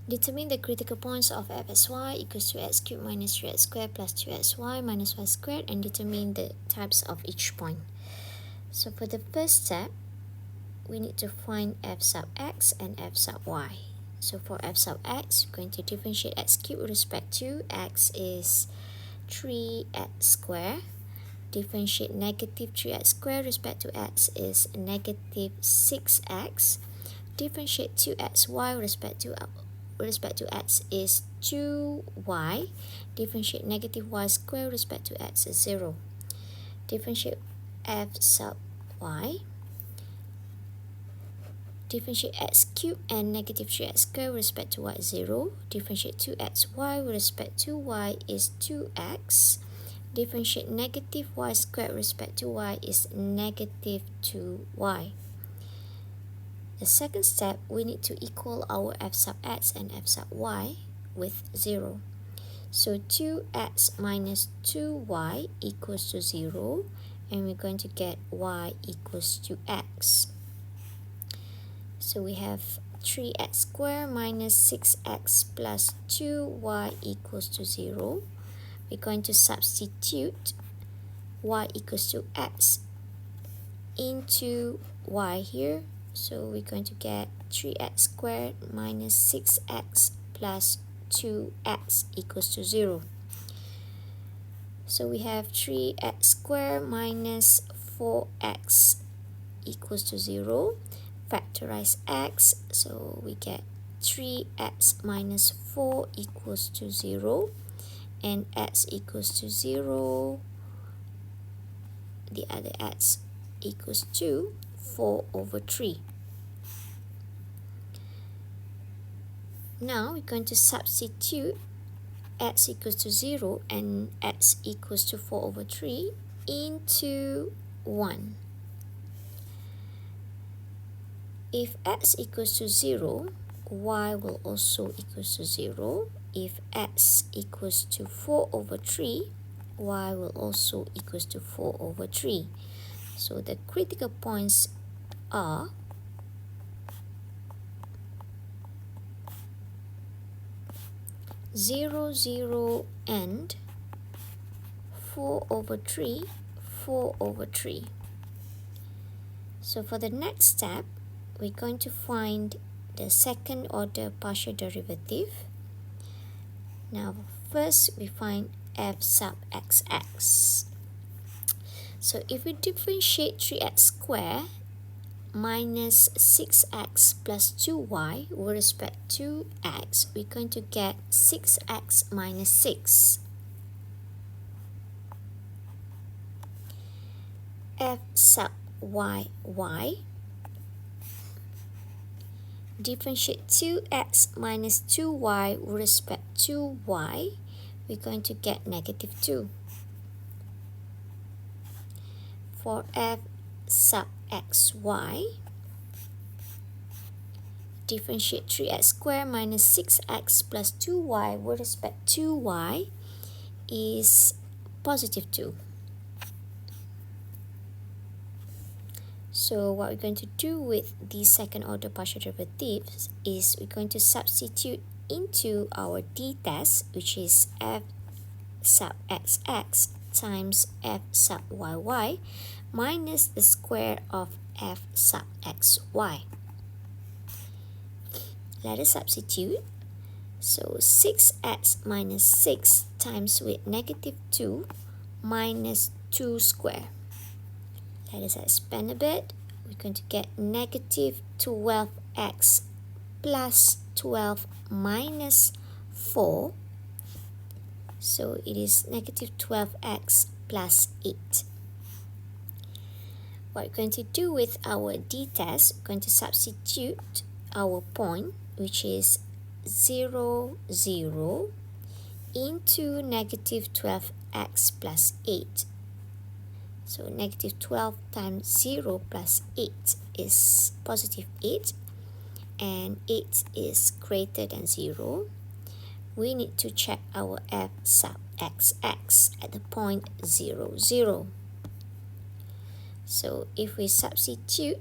Determine the critical points of f as y equals to x cubed minus 3x squared plus 2xy minus y squared, and determine the types of each point. So for the first step, we need to find f sub x and f sub y. So for f sub x, we're going to differentiate x cubed with respect to x is 3x squared. Differentiate negative 3x squared with respect to x is negative 6x. Differentiate 2xy with respect to x is 2y. Differentiate negative y squared with respect to x is 0. Differentiate f sub y. Differentiate x cubed and negative 3x squared with respect to y is 0. Differentiate 2xy with respect to y is 2x. Differentiate negative y squared with respect to y is negative 2y. The second step, we need to equal our f sub x and f sub y with 0. So 2x minus 2y equals to 0, and we're going to get y equals to x. So we have 3x squared minus 6x plus 2y equals to 0. We're going to substitute y equals to x into y here. So we're going to get 3x squared minus 6x plus 2x equals to 0. So we have 3x squared minus 4x equals to 0. Factorize x, so we get 3x minus 4 equals to 0. And x equals to 0. The other x equals to 4 over 3. Now we're going to substitute x equals to 0 and x equals to 4 over 3 into 1. If x equals to 0, y will also equals to 0. If x equals to 4 over 3, y will also equals to 4 over 3. So the critical points are 0, 0, and 4 over 3, 4 over 3. So for the next step, we're going to find the second order partial derivative. Now first we find f sub xx. So if we differentiate 3x squared minus 6x plus 2y with respect to x, we're going to get 6x minus 6. F sub y. Differentiate 2x minus 2y with respect to y, we're going to get negative 2. For f sub xy, differentiate 3x squared minus 6x plus 2y with respect to y is positive 2. So what we're going to do with the second order partial derivatives is we're going to substitute into our d-test, which is f sub xx times f sub yy minus the square of f sub xy. Let us substitute. So 6x minus 6 times with negative 2 minus 2 square. Let us expand a bit. We're going to get negative 12x plus 12 minus 4. So it is negative 12x plus 8. What we're going to do with our d-test, we're going to substitute our point, which is 0, 0 into negative 12x plus 8. So negative 12 times 0 plus 8 is positive 8, and 8 is greater than 0. We need to check our f sub xx at the point 0, 0. So if we substitute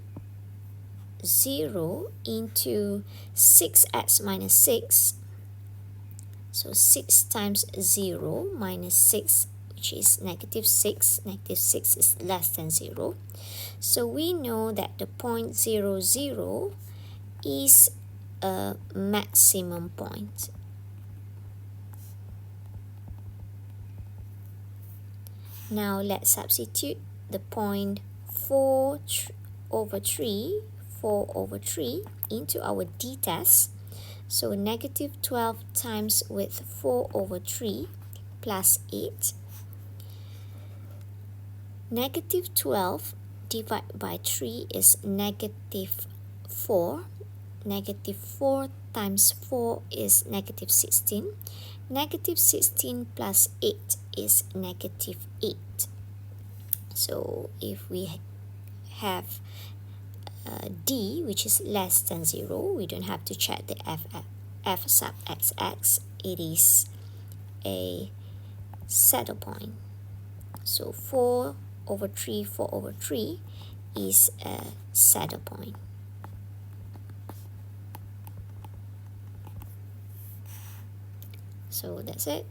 0 into 6x minus 6. So 6 times 0 minus 6, which is negative 6. Negative 6 is less than 0. So we know that the point 0, 0 is a maximum point. Now let's substitute the point 4 over 3 into our d-test. So negative 12 times with 4 over 3 plus 8. Negative 12 divided by 3 is negative 4. Negative 4 times 4 is negative 16. Negative 16 plus 8 is negative 8. So if we have d, which is less than 0, we don't have to check the f sub xx. It is a saddle point. So 4 over 3 is a saddle point. So that's it.